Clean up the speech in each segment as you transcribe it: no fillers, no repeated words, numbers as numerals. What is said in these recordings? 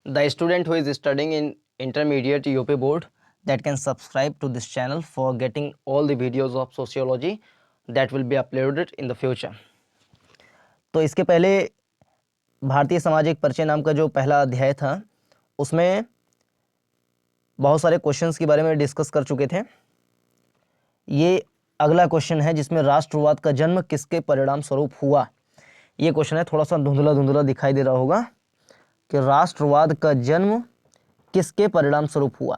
The student who is studying in intermediate UP board that can subscribe to this channel for getting all the videos of sociology that will be uploaded in the future. तो इसके पहले भारतीय सामाजिक परिचय नाम का जो पहला अध्याय था उसमें बहुत सारे क्वेश्चंस के बारे में डिस्कस कर चुके थे। ये अगला क्वेश्चन है जिसमें राष्ट्रवाद का जन्म किसके परिणाम स्वरूप हुआ। ये क्वेश्चन है, थोड़ा सा धुंधला धुंधला दिखाई दे रहा होगा कि राष्ट्रवाद का जन्म किसके परिणाम स्वरूप हुआ।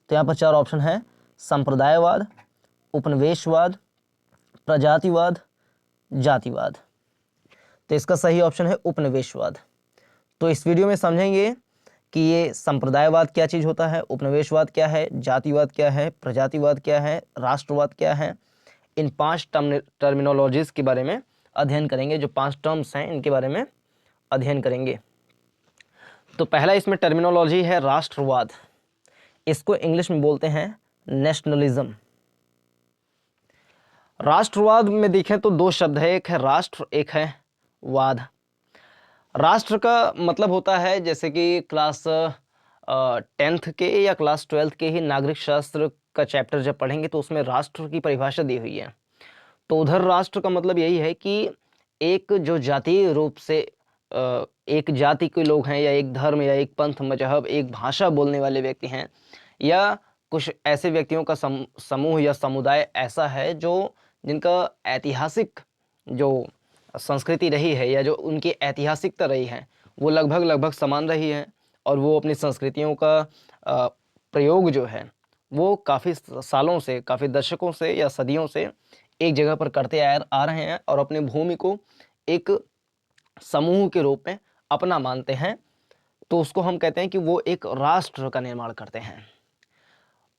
तो यहाँ पर चार ऑप्शन है: संप्रदायवाद, उपनिवेशवाद, प्रजातिवाद, जातिवाद। तो इसका सही ऑप्शन है उपनिवेशवाद। तो इस वीडियो में समझेंगे कि ये संप्रदायवाद क्या चीज़ होता है, उपनिवेशवाद क्या है, जातिवाद क्या है, प्रजातिवाद क्या है, राष्ट्रवाद क्या है। इन 5 टर्मिनोलॉजीज़ के बारे में अध्ययन करेंगे। जो 5 टर्म्स हैं इनके बारे में अध्ययन करेंगे। तो पहला इसमें टर्मिनोलॉजी है राष्ट्रवाद। इसको इंग्लिश में बोलते हैं नेशनलिज्म। राष्ट्रवाद में देखें तो 2 शब्द है, एक है राष्ट्र, एक है वाद। राष्ट्र का मतलब होता है, जैसे कि क्लास 10th के या क्लास 12th के ही नागरिक शास्त्र का चैप्टर जब पढ़ेंगे तो उसमें राष्ट्र की परिभाषा दी हुई है। तो उधर राष्ट्र का मतलब यही है कि एक जो जातीय रूप से एक जाति के लोग हैं, या एक धर्म या एक पंथ मजहब, एक भाषा बोलने वाले व्यक्ति हैं, या कुछ ऐसे व्यक्तियों का समूह या समुदाय ऐसा है जो जिनका ऐतिहासिक जो संस्कृति रही है या जो उनकी ऐतिहासिकता रही है वो लगभग समान रही है, और वो अपनी संस्कृतियों का प्रयोग जो है वो काफ़ी सालों से, काफ़ी दशकों से या सदियों से एक जगह पर करते आ रहे हैं और अपनी भूमि को एक समूह के रूप में अपना मानते हैं। तो उसको हम कहते हैं कि वो एक राष्ट्र का निर्माण करते हैं।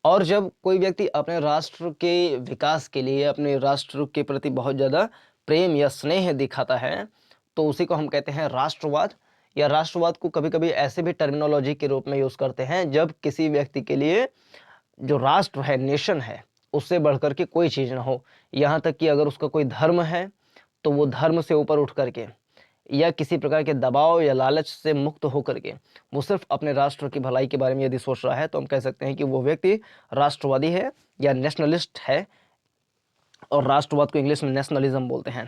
और जब कोई व्यक्ति अपने राष्ट्र के विकास के लिए, अपने राष्ट्र के प्रति बहुत ज़्यादा प्रेम या स्नेह दिखाता है, तो उसी को हम कहते हैं राष्ट्रवाद। या राष्ट्रवाद को कभी कभी ऐसे भी टर्मिनोलॉजी के रूप में यूज़ करते हैं जब किसी व्यक्ति के लिए जो राष्ट्र है, नेशन है, उससे बढ़कर के कोई चीज़ ना हो। यहाँ तक कि अगर उसका कोई धर्म है तो वो धर्म से ऊपर उठ करके या किसी प्रकार के दबाव या लालच से मुक्त होकर के वो सिर्फ अपने राष्ट्र की भलाई के बारे में यदि सोच रहा है तो हम कह सकते हैं कि वो व्यक्ति राष्ट्रवादी है या नेशनलिस्ट है। और राष्ट्रवाद को इंग्लिश में नेशनलिज्म बोलते हैं,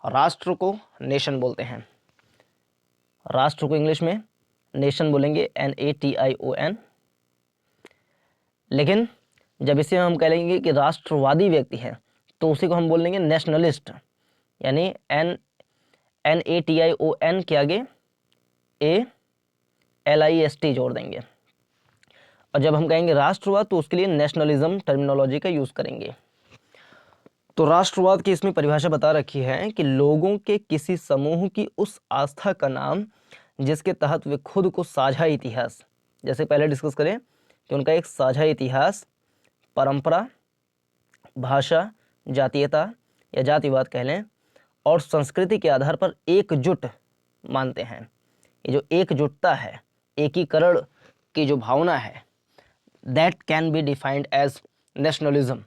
राष्ट्र को नेशन बोलते हैं। राष्ट्र को इंग्लिश में नेशन बोलेंगे, NATION। लेकिन जब इसे हम कह लेंगे कि राष्ट्रवादी व्यक्ति है तो उसी को हम बोल लेंगे नेशनलिस्ट, यानी NATION के आगे ALIST जोड़ देंगे। और जब हम कहेंगे राष्ट्रवाद तो उसके लिए नेशनलिज्म टर्मिनोलॉजी का यूज़ करेंगे। तो राष्ट्रवाद की इसमें परिभाषा बता रखी है कि लोगों के किसी समूह की उस आस्था का नाम जिसके तहत वे खुद को साझा इतिहास, जैसे पहले डिस्कस करें कि उनका एक साझा इतिहास, परंपरा, भाषा, जातीयता या जातिवाद कह लें, और संस्कृति के आधार पर एकजुट मानते हैं। ये जो एकजुटता है, एकीकरण की जो भावना है, that can be defined as nationalism.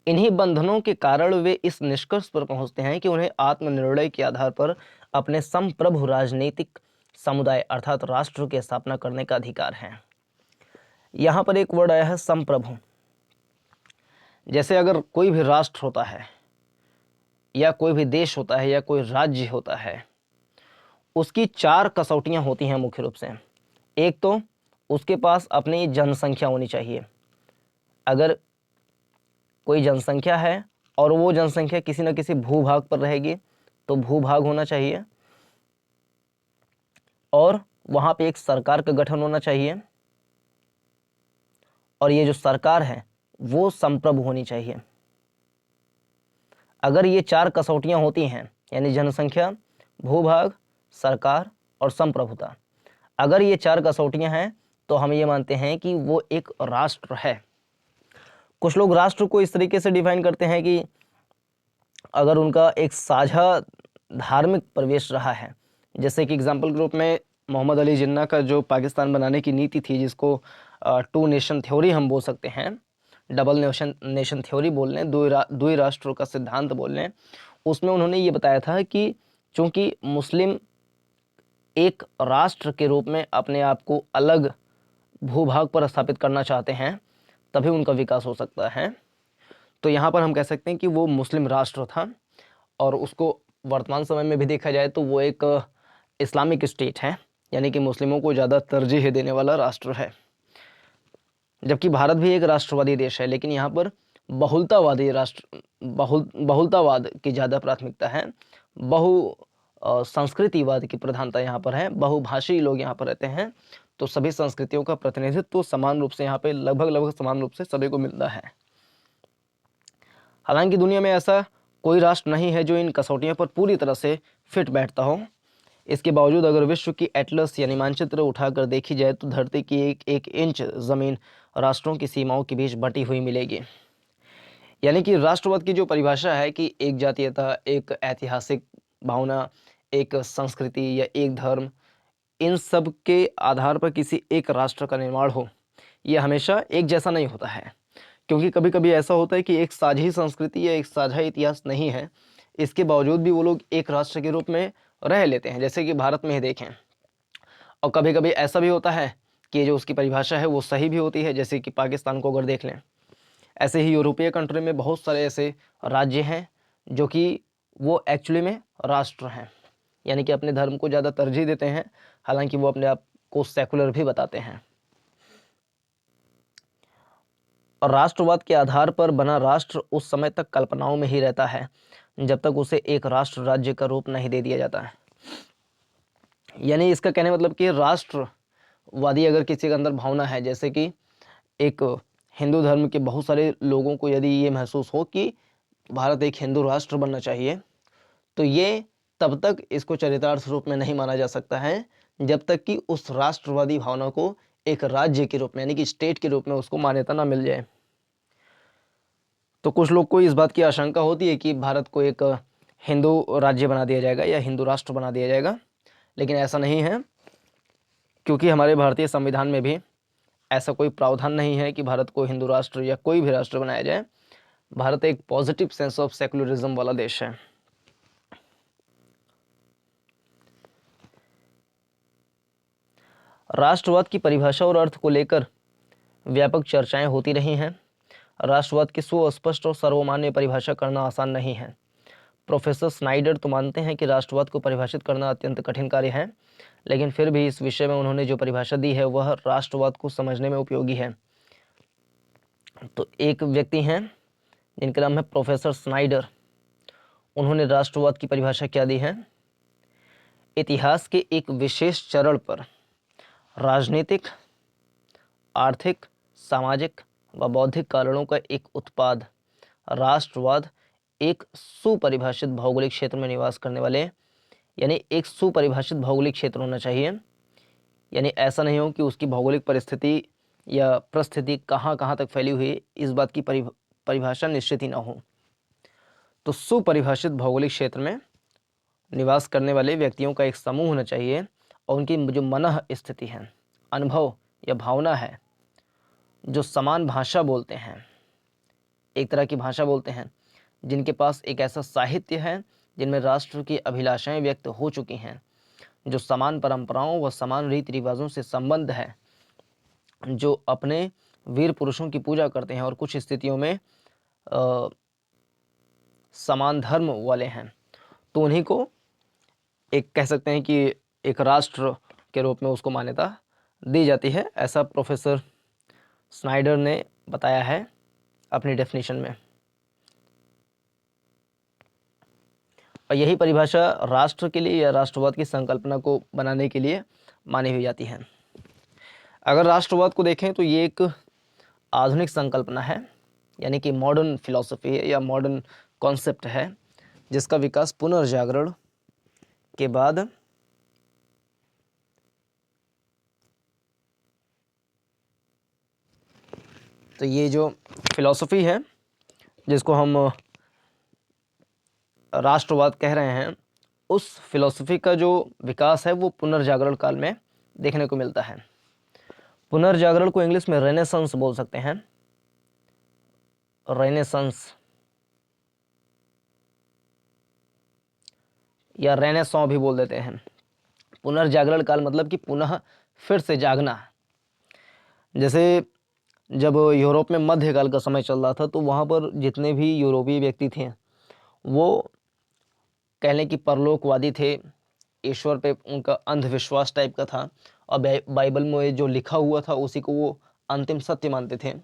इन्हीं बंधनों के कारण वे इस निष्कर्ष पर पहुंचते हैं कि उन्हें आत्मनिर्णय के आधार पर अपने संप्रभु राजनीतिक समुदाय अर्थात राष्ट्र की स्थापना करने का अधिकार है। यहाँ पर एक वर्ड आया है संप्रभु। जैसे अगर कोई भी राष्ट्र होता है या कोई भी देश होता है या कोई राज्य होता है, उसकी 4 कसौटियाँ होती हैं मुख्य रूप से। एक तो उसके पास अपनी जनसंख्या होनी चाहिए। अगर कोई जनसंख्या है और वो जनसंख्या किसी न किसी भूभाग पर रहेगी तो भूभाग होना चाहिए, और वहाँ पे एक सरकार का गठन होना चाहिए, और ये जो सरकार है वो संप्रभु होनी चाहिए। अगर ये 4 कसौटियाँ होती हैं, यानी जनसंख्या, भूभाग, सरकार और संप्रभुता, अगर ये 4 कसौटियाँ हैं तो हम ये मानते हैं कि वो एक राष्ट्र है। कुछ लोग राष्ट्र को इस तरीके से डिफाइन करते हैं कि अगर उनका एक साझा धार्मिक प्रवेश रहा है, जैसे कि एग्जाम्पल के रूप में मोहम्मद अली जिन्ना का जो पाकिस्तान बनाने की नीति थी, जिसको 2 नेशन थ्योरी हम बोल सकते हैं, डबल नेशन थ्योरी बोल लें, दो राष्ट्रों का सिद्धांत बोल लें, उसमें उन्होंने ये बताया था कि चूंकि मुस्लिम एक राष्ट्र के रूप में अपने आप को अलग भूभाग पर स्थापित करना चाहते हैं, तभी उनका विकास हो सकता है। तो यहाँ पर हम कह सकते हैं कि वो मुस्लिम राष्ट्र था, और उसको वर्तमान समय में भी देखा जाए तो वो एक इस्लामिक स्टेट है, यानी कि मुस्लिमों को ज़्यादा तरजीह देने वाला राष्ट्र है। जबकि भारत भी एक राष्ट्रवादी देश है, लेकिन यहाँ पर बहुलतावादी राष्ट्र बहुलतावाद की ज़्यादा प्राथमिकता है। संस्कृतिवाद की प्रधानता यहाँ पर है। बहुभाषी लोग यहाँ पर रहते हैं, तो सभी संस्कृतियों का प्रतिनिधित्व तो समान रूप से यहाँ पे लगभग समान रूप से सभी को मिलता है। हालांकि दुनिया में ऐसा कोई राष्ट्र नहीं है जो इन कसौटियों पर पूरी तरह से फिट बैठता हो। इसके बावजूद अगर विश्व की एटलस यानी मानचित्र उठाकर देखी जाए तो धरती की एक एक इंच ज़मीन राष्ट्रों की सीमाओं के बीच बटी हुई मिलेगी। यानी कि राष्ट्रवाद की जो परिभाषा है कि एक जातीयता, एक ऐतिहासिक भावना, एक संस्कृति या एक धर्म, इन सब के आधार पर किसी एक राष्ट्र का निर्माण हो, यह हमेशा एक जैसा नहीं होता है। क्योंकि कभी कभी ऐसा होता है कि एक साझी संस्कृति या एक साझा इतिहास नहीं है, इसके बावजूद भी वो लोग एक राष्ट्र के रूप में रह लेते हैं। जैसे कि भारत में ही देखें, और कभी कभी ऐसा भी होता है कि जो उसकी परिभाषा है वो सही भी होती है। जैसे कि पाकिस्तान को अगर देख लें, ऐसे ही यूरोपीय कंट्री में बहुत सारे ऐसे राज्य हैं जो कि वो एक्चुअली में राष्ट्र हैं, यानी कि अपने धर्म को ज़्यादा तरजीह देते हैं, हालांकि वो अपने आप को सेकुलर भी बताते हैं। और राष्ट्रवाद के आधार पर बना राष्ट्र उस समय तक कल्पनाओं में ही रहता है जब तक उसे एक राष्ट्र राज्य का रूप नहीं दे दिया जाता है। यानी इसका कहने मतलब कि राष्ट्रवादी अगर किसी के अंदर भावना है, जैसे कि एक हिंदू धर्म के बहुत सारे लोगों को यदि ये महसूस हो कि भारत एक हिंदू राष्ट्र बनना चाहिए, तो ये तब तक इसको चरितार्थ रूप में नहीं माना जा सकता है जब तक कि उस राष्ट्रवादी भावना को एक राज्य के रूप में यानी कि स्टेट के रूप में उसको मान्यता ना मिल जाए। तो कुछ लोग को इस बात की आशंका होती है कि भारत को एक हिंदू राज्य बना दिया जाएगा या हिंदू राष्ट्र बना दिया जाएगा, लेकिन ऐसा नहीं है, क्योंकि हमारे भारतीय संविधान में भी ऐसा कोई प्रावधान नहीं है कि भारत को हिंदू राष्ट्र या कोई भी राष्ट्र बनाया जाए। भारत एक पॉजिटिव सेंस ऑफ सेकुलरिज्म वाला देश है। राष्ट्रवाद की परिभाषा और अर्थ को लेकर व्यापक चर्चाएं होती रही हैं। राष्ट्रवाद की सुस्पष्ट और सर्वमान्य परिभाषा करना आसान नहीं है। प्रोफेसर स्नाइडर तो मानते हैं कि राष्ट्रवाद को परिभाषित करना अत्यंत कठिन कार्य है, लेकिन फिर भी इस विषय में उन्होंने जो परिभाषा दी है वह राष्ट्रवाद को समझने में उपयोगी है। तो एक व्यक्ति हैं जिनका नाम है प्रोफेसर स्नाइडर। उन्होंने राष्ट्रवाद की परिभाषा क्या दी है? इतिहास के एक विशेष चरण पर राजनीतिक, आर्थिक, सामाजिक व बौद्धिक कारणों का एक उत्पाद राष्ट्रवाद एक सुपरिभाषित भौगोलिक क्षेत्र में निवास करने वाले, यानी एक सुपरिभाषित भौगोलिक क्षेत्र होना चाहिए। यानी ऐसा नहीं हो कि उसकी भौगोलिक परिस्थिति या परिस्थिति कहाँ कहाँ तक फैली हुई है, इस बात की परिभाषा निश्चित ही ना हो। तो सुपरिभाषित भौगोलिक क्षेत्र में निवास करने वाले व्यक्तियों का एक समूह होना चाहिए, और उनकी जो मनः स्थिति है, अनुभव या भावना है, जो समान भाषा बोलते हैं, एक तरह की भाषा बोलते हैं, जिनके पास एक ऐसा साहित्य है जिनमें राष्ट्र की अभिलाषाएं व्यक्त हो चुकी हैं, जो समान परंपराओं व समान रीति रिवाजों से संबंध है, जो अपने वीर पुरुषों की पूजा करते हैं और कुछ स्थितियों में समान धर्म वाले हैं, तो उन्हीं को एक कह सकते हैं कि एक राष्ट्र के रूप में उसको मान्यता दी जाती है। ऐसा प्रोफेसर स्नाइडर ने बताया है अपनी डेफिनेशन में। और यही परिभाषा राष्ट्र के लिए या राष्ट्रवाद की संकल्पना को बनाने के लिए मानी हुई जाती है। अगर राष्ट्रवाद को देखें तो ये एक आधुनिक संकल्पना है, यानी कि मॉडर्न फिलॉसफी है या मॉडर्न कॉन्सेप्ट है, जिसका विकास पुनर्जागरण के बाद तो ये जो फिलॉसफी है जिसको हम राष्ट्रवाद कह रहे हैं, उस फिलॉसफी का जो विकास है वो पुनर्जागरण काल में देखने को मिलता है। पुनर्जागरण को इंग्लिश में रेनेसांस बोल सकते हैं, रेनेसांस या रेनेसॉ भी बोल देते हैं। पुनर्जागरण काल मतलब कि पुनः फिर से जागना। जैसे जब यूरोप में मध्यकाल का समय चल रहा था तो वहाँ पर जितने भी यूरोपीय व्यक्ति थे वो कह लें कि परलोकवादी थे, ईश्वर पे उनका अंधविश्वास टाइप का था और बाइबल में जो लिखा हुआ था उसी को वो अंतिम सत्य मानते थे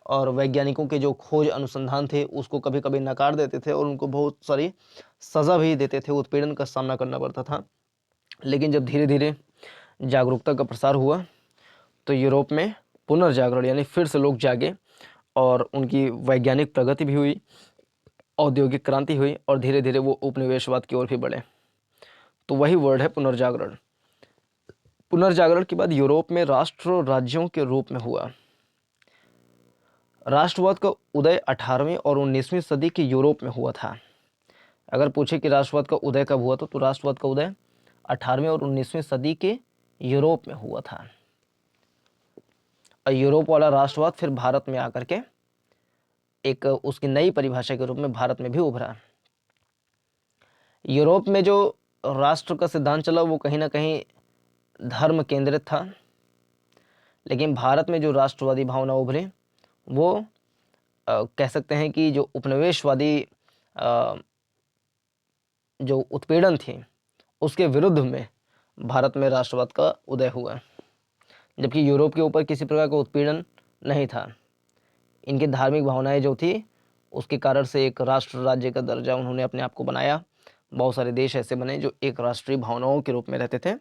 और वैज्ञानिकों के जो खोज अनुसंधान थे उसको कभी कभी नकार देते थे और उनको बहुत सारी सज़ा भी देते थे, उत्पीड़न का सामना करना पड़ता था। लेकिन जब धीरे धीरे जागरूकता का प्रसार हुआ तो यूरोप में पुनर्जागरण यानी फिर से लोग जागे और उनकी वैज्ञानिक प्रगति भी हुई, औद्योगिक क्रांति हुई और धीरे धीरे वो उपनिवेशवाद की ओर भी बढ़े। तो वही वर्ड है पुनर्जागरण। पुनर्जागरण के बाद यूरोप में राष्ट्र राज्यों के रूप में हुआ। राष्ट्रवाद का उदय 18वीं और 19वीं सदी के यूरोप में हुआ था। अगर पूछे कि राष्ट्रवाद का उदय कब हुआ था तो राष्ट्रवाद का उदय 18वीं और 19वीं सदी के यूरोप में हुआ था। और यूरोप वाला राष्ट्रवाद फिर भारत में आकर के एक उसकी नई परिभाषा के रूप में भारत में भी उभरा। यूरोप में जो राष्ट्र का सिद्धांत चला वो कहीं ना कहीं धर्म केंद्रित था, लेकिन भारत में जो राष्ट्रवादी भावना उभरी वो कह सकते हैं कि जो उपनिवेशवादी जो उत्पीड़न थी उसके विरुद्ध में भारत में राष्ट्रवाद का उदय हुआ, जबकि यूरोप के ऊपर किसी प्रकार का उत्पीड़न नहीं था। इनकी धार्मिक भावनाएं जो थी उसके कारण से एक राष्ट्र राज्य का दर्जा उन्होंने अपने आप को बनाया। बहुत सारे देश ऐसे बने जो एक राष्ट्रीय भावनाओं के रूप में रहते थे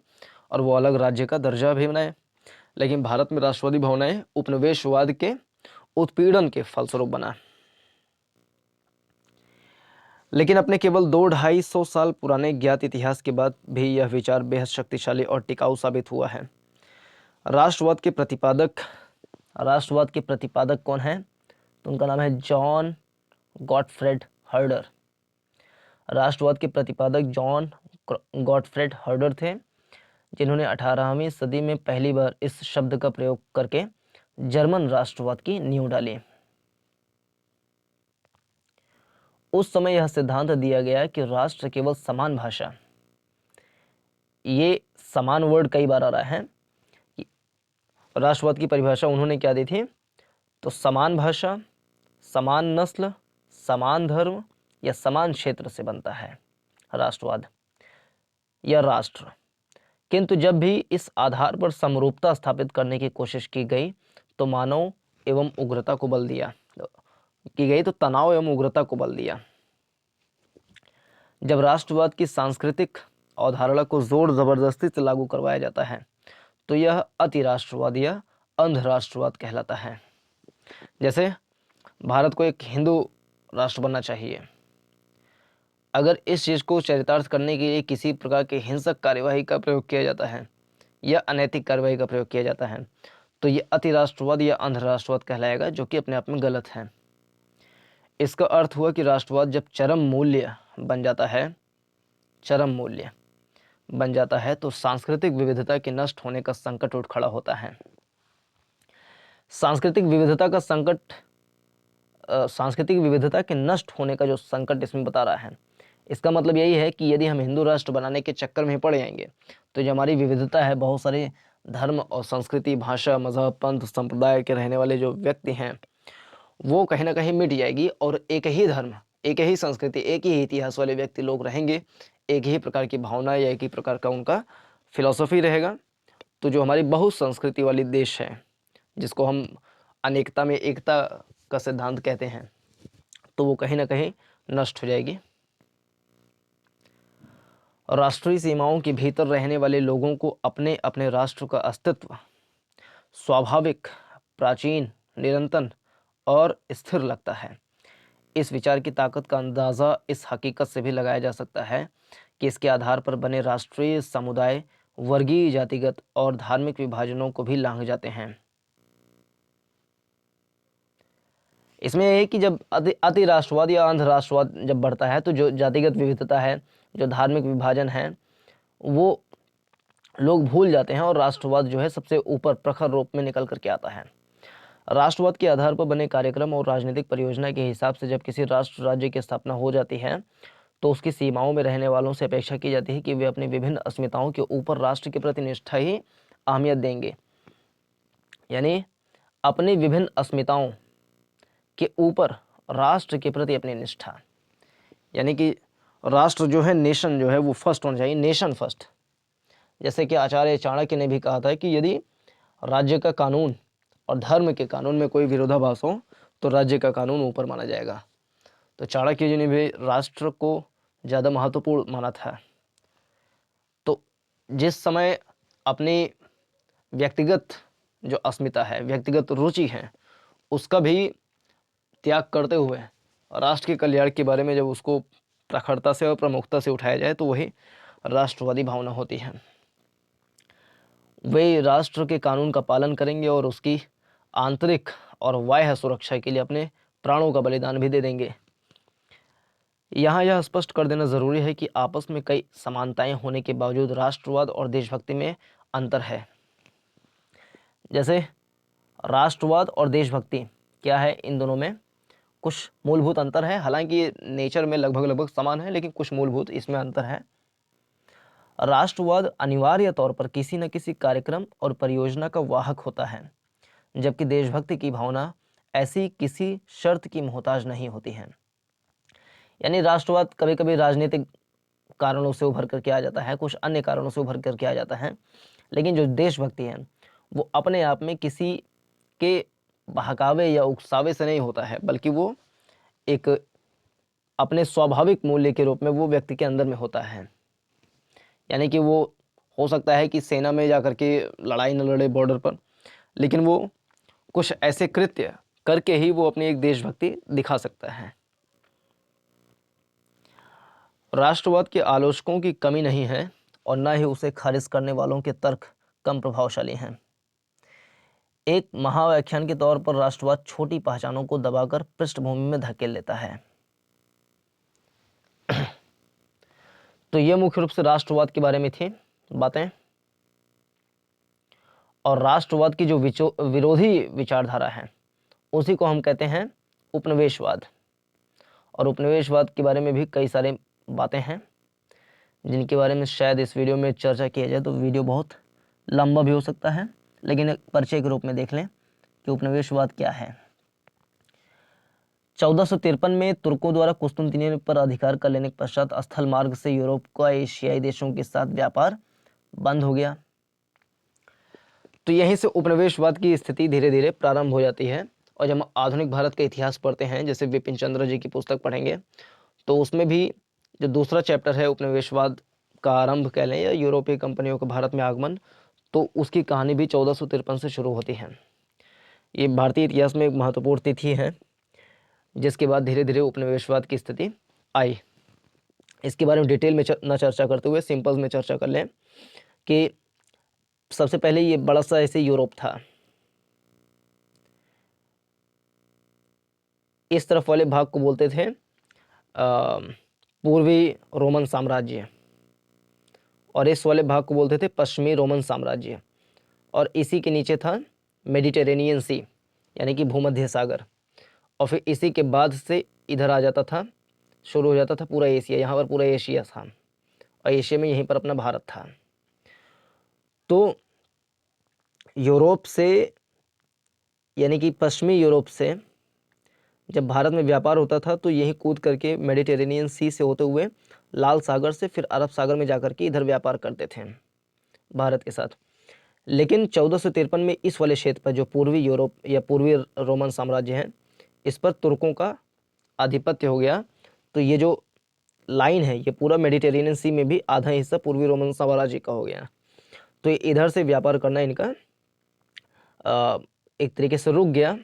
और वो अलग राज्य का दर्जा भी बनाए। लेकिन भारत में राष्ट्रवादी भावनाएं उपनिवेशवाद के उत्पीड़न के फलस्वरूप बना। लेकिन अपने केवल 200-250 साल पुराने ज्ञात इतिहास के बाद भी यह विचार बेहद शक्तिशाली और टिकाऊ साबित हुआ है। राष्ट्रवाद के प्रतिपादक कौन है? तो उनका नाम है जॉन गॉटफ्रेड हर्डर। राष्ट्रवाद के प्रतिपादक जॉन गॉटफ्रेड हर्डर थे, जिन्होंने 18वीं सदी में पहली बार इस शब्द का प्रयोग करके जर्मन राष्ट्रवाद की नींव डाली। उस समय यह सिद्धांत दिया गया कि राष्ट्र केवल समान भाषा, ये समान वर्ड कई बार आ रहा है। राष्ट्रवाद की परिभाषा उन्होंने क्या दी थी? तो समान भाषा, समान नस्ल, समान धर्म या समान क्षेत्र से बनता है राष्ट्रवाद या राष्ट्र। किंतु जब भी इस आधार पर समरूपता स्थापित करने की कोशिश की गई तो तनाव एवं उग्रता को बल दिया। जब राष्ट्रवाद की सांस्कृतिक अवधारणा को जोर जबरदस्ती से लागू करवाया जाता है तो यह अति राष्ट्रवाद या अंध राष्ट्रवाद कहलाता है। जैसे भारत को एक हिंदू राष्ट्र बनना चाहिए, अगर इस चीज़ को चरितार्थ करने के लिए किसी प्रकार के हिंसक कार्यवाही का प्रयोग किया जाता है या अनैतिक कार्यवाही का प्रयोग किया जाता है तो ये अति राष्ट्रवाद या अंध राष्ट्रवाद कहलाएगा, जो कि अपने आप में गलत है। इसका अर्थ हुआ कि राष्ट्रवाद जब चरम मूल्य बन जाता है तो सांस्कृतिक विविधता के नष्ट होने का संकट उठ खड़ा होता है। सांस्कृतिक विविधता के नष्ट होने का जो संकट इसमें बता रहा है, इसका मतलब यही है कि यदि हम हिंदू राष्ट्र बनाने के चक्कर में पड़ जाएंगे तो जो हमारी विविधता है, बहुत सारे धर्म और संस्कृति, भाषा, मजहब, पंथ, संप्रदाय के रहने वाले जो व्यक्ति हैं वो कहीं ना कहीं मिट जाएगी और एक ही धर्म, एक ही संस्कृति, एक ही इतिहास वाले व्यक्ति लोग रहेंगे, एक ही प्रकार की भावना या एक ही प्रकार का उनका फिलॉसफी रहेगा। तो जो हमारी बहु संस्कृति वाली देश है, जिसको हम अनेकता में एकता का सिद्धांत कहते हैं, तो वो कहीं ना कहीं नष्ट हो जाएगी। राष्ट्रीय सीमाओं के भीतर रहने वाले लोगों को अपने अपने राष्ट्र का अस्तित्व स्वाभाविक, प्राचीन, निरंतर और स्थिर लगता है। इस विचार की ताकत का अंदाज़ा इस हकीकत से भी लगाया जा सकता है कि इसके आधार पर बने राष्ट्रीय समुदाय वर्गीय, जातिगत और धार्मिक विभाजनों को भी लांघ जाते हैं। इसमें यह है कि जब अति राष्ट्रवाद या अंध राष्ट्रवाद जब बढ़ता है तो जो जातिगत विविधता है, जो धार्मिक विभाजन है, वो लोग भूल जाते हैं और राष्ट्रवाद जो है सबसे ऊपर प्रखर रूप में निकल करके आता है। राष्ट्रवाद के आधार पर बने कार्यक्रम और राजनीतिक परियोजना के हिसाब से जब किसी राष्ट्र राज्य की स्थापना हो जाती है तो उसकी सीमाओं में रहने वालों से अपेक्षा की जाती है कि वे अपनी विभिन्न अस्मिताओं के ऊपर राष्ट्र के प्रति निष्ठा ही अहमियत देंगे। यानी अपनी विभिन्न अस्मिताओं के ऊपर राष्ट्र के प्रति अपनी निष्ठा, यानी कि राष्ट्र जो है, नेशन जो है वो फर्स्ट होना चाहिए, नेशन फर्स्ट। जैसे कि आचार्य चाणक्य ने भी कहा था कि यदि राज्य का कानून और धर्म के कानून में कोई विरोधाभास हो तो राज्य का कानून ऊपर माना जाएगा। तो चाणक्य जी ने भी राष्ट्र को ज़्यादा महत्वपूर्ण माना था। तो जिस समय अपनी व्यक्तिगत जो अस्मिता है, व्यक्तिगत रुचि है, उसका भी त्याग करते हुए राष्ट्र के कल्याण के बारे में जब उसको प्रखरता से और प्रमुखता से उठाया जाए तो वही राष्ट्रवादी भावना होती है। वे राष्ट्र के कानून का पालन करेंगे और उसकी आंतरिक और बाह्य सुरक्षा के लिए अपने प्राणों का बलिदान भी दे देंगे। यहाँ यह स्पष्ट कर देना जरूरी है कि आपस में कई समानताएं होने के बावजूद राष्ट्रवाद और देशभक्ति में अंतर है। जैसे राष्ट्रवाद और देशभक्ति क्या है, इन दोनों में कुछ मूलभूत अंतर है। हालांकि नेचर में लगभग समान है, लेकिन कुछ मूलभूत इसमें अंतर है। राष्ट्रवाद अनिवार्य तौर पर किसी न किसी कार्यक्रम और परियोजना का वाहक होता है, जबकि देशभक्ति की भावना ऐसी किसी शर्त की मोहताज नहीं होती है। यानी राष्ट्रवाद कभी कभी राजनीतिक कारणों से उभर करके आ जाता है, कुछ अन्य कारणों से उभर करके आ जाता है, लेकिन जो देशभक्ति है वो अपने आप में किसी के बहकावे या उकसावे से नहीं होता है, बल्कि वो एक अपने स्वाभाविक मूल्य के रूप में वो व्यक्ति के अंदर में होता है। यानी कि वो हो सकता है कि सेना में जाकर के लड़ाई न लड़े बॉर्डर पर, लेकिन वो कुछ ऐसे कृत्य करके ही वो अपनी एक देशभक्ति दिखा सकता है। राष्ट्रवाद के आलोचकों की कमी नहीं है और न ही उसे खारिज करने वालों के तर्क कम प्रभावशाली हैं। एक महाव्याख्यान के तौर पर राष्ट्रवाद छोटी पहचानों को दबाकर पृष्ठभूमि में धकेल लेता है। तो यह मुख्य रूप से राष्ट्रवाद के बारे में थी बातें। और राष्ट्रवाद की जो विरोधी विचारधारा है उसी को हम कहते हैं उपनिवेशवाद। और उपनिवेशवाद के बारे में भी कई सारे बातें हैं जिनके बारे में शायद इस वीडियो में चर्चा किया जाए तो वीडियो बहुत लंबा भी हो सकता है, लेकिन एक परिचय के रूप में देख लें कि उपनिवेशवाद क्या है। 1453 में तुर्कों द्वारा कुस्तुनतिनिया पर अधिकार कर लेने के पश्चात स्थल मार्ग से यूरोप का एशियाई देशों के साथ व्यापार बंद हो गया। तो यहीं से उपनिवेशवाद की स्थिति धीरे धीरे प्रारंभ हो जाती है। और जब हम आधुनिक भारत का इतिहास पढ़ते हैं, जैसे विपिन चंद्र जी की पुस्तक पढ़ेंगे, तो उसमें भी जो दूसरा चैप्टर है उपनिवेशवाद का आरंभ कह लें या यूरोपीय कंपनियों का भारत में आगमन, तो उसकी कहानी भी 1453 से शुरू होती है। ये भारतीय इतिहास में एक महत्वपूर्ण तिथि है, जिसके बाद धीरे धीरे उपनिवेशवाद की स्थिति आई। इसके बारे में डिटेल में न चर्चा करते हुए सिंपल में चर्चा कर लें कि सबसे पहले ये बड़ा सा ऐसे यूरोप था। इस तरफ वाले भाग को बोलते थे पूर्वी रोमन साम्राज्य, और इस वाले भाग को बोलते थे पश्चिमी रोमन साम्राज्य। और इसी के नीचे था मेडिटेरेनियन सी, यानी कि भूमध्य सागर। और फिर इसी के बाद से इधर आ जाता था, शुरू हो जाता था पूरा एशिया। यहाँ पर पूरा एशिया था और एशिया में यहीं पर अपना भारत था। तो यूरोप से, यानी कि पश्चिमी यूरोप से जब भारत में व्यापार होता था तो यही कूद करके मेडिटेरेनियन सी से होते हुए लाल सागर से फिर अरब सागर में जाकर के इधर व्यापार करते थे भारत के साथ। लेकिन 1453 में इस वाले क्षेत्र पर जो पूर्वी यूरोप या पूर्वी रोमन साम्राज्य है, इस पर तुर्कों का आधिपत्य हो गया। तो ये जो लाइन है ये पूरा मेडिटेरेनियन सी में भी आधा हिस्सा पूर्वी रोमन साम्राज्य का हो गया। तो ये इधर से व्यापार करना इनका एक तरीके से रुक गया।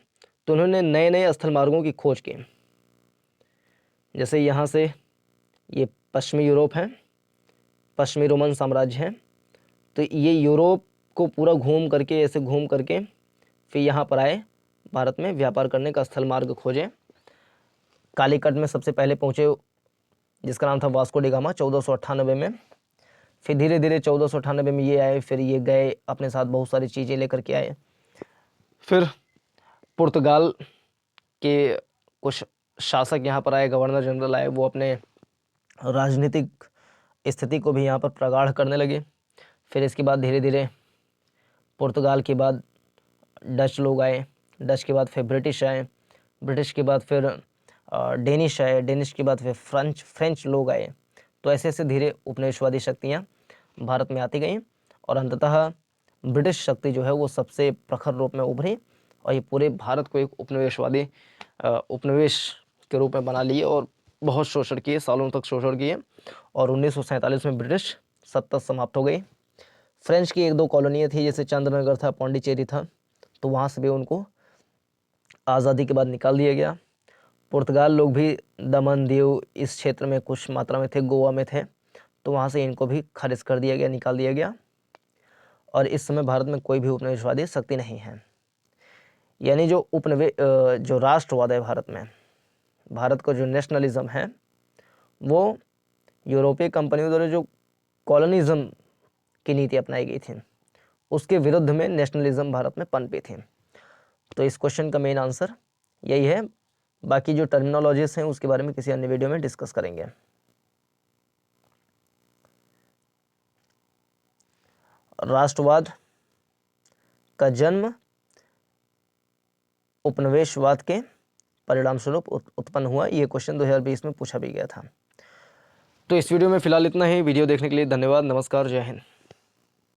तो उन्होंने नए नए स्थल मार्गों की खोज की। जैसे यहाँ से ये पश्चिमी यूरोप है, पश्चिमी रोमन साम्राज्य है, तो ये यूरोप को पूरा घूम करके, ऐसे घूम करके फिर यहाँ पर आए, भारत में व्यापार करने का स्थल मार्ग खोजे। कालीकट में सबसे पहले पहुँचे, जिसका नाम था वास्को डी गामा, 1498 में। फिर धीरे धीरे 1498 में ये आए, फिर ये गए, अपने साथ बहुत सारी चीज़ें लेकर के आए। फिर पुर्तगाल के कुछ शासक यहाँ पर आए, गवर्नर जनरल आए, वो अपने राजनीतिक स्थिति को भी यहाँ पर प्रगाढ़ करने लगे। फिर इसके बाद धीरे धीरे पुर्तगाल के बाद डच लोग आए, डच के बाद फिर ब्रिटिश आए, ब्रिटिश के बाद फिर डेनिश आए, डेनिश के बाद फिर फ्रेंच लोग आए। तो ऐसे ऐसे धीरे उपनिवेशवादी शक्तियाँ भारत में आती गईं और अंततः ब्रिटिश शक्ति जो है वो सबसे प्रखर रूप में उभरी और ये पूरे भारत को एक उपनिवेशवादी उपनिवेश के रूप में बना लिए और बहुत शोषण किए, सालों तक शोषण किए। और 1947 में ब्रिटिश सत्ता समाप्त हो गई। फ्रेंच की एक दो कॉलोनियाँ थी, जैसे चंद्रनगर था, पौंडीचेरी था, तो वहाँ से भी उनको आज़ादी के बाद निकाल दिया गया। पुर्तगाल लोग भी दमन दीव इस क्षेत्र में कुछ मात्रा में थे, गोवा में थे, तो वहाँ से इनको भी खारिज कर दिया गया, निकाल दिया गया। और इस समय भारत में कोई भी उपनिवेशवादी शक्ति नहीं है। यानी जो जो राष्ट्रवाद है भारत में, भारत का जो नेशनलिज्म है वो यूरोपीय कंपनियों द्वारा जो कॉलोनिज्म की नीति अपनाई गई थी उसके विरुद्ध में नेशनलिज्म भारत में पनपी थी। तो इस क्वेश्चन का मेन आंसर यही है। बाकी जो टर्मिनोलॉजीज हैं उसके बारे में किसी अन्य वीडियो में डिस्कस करेंगे। राष्ट्रवाद का जन्म उपनिवेशवाद के परिणाम स्वरूप उत्पन्न हुआ। ये क्वेश्चन 2020 में पूछा भी गया था। तो इस वीडियो में फिलहाल इतना ही। वीडियो देखने के लिए धन्यवाद। नमस्कार, जय हिंद।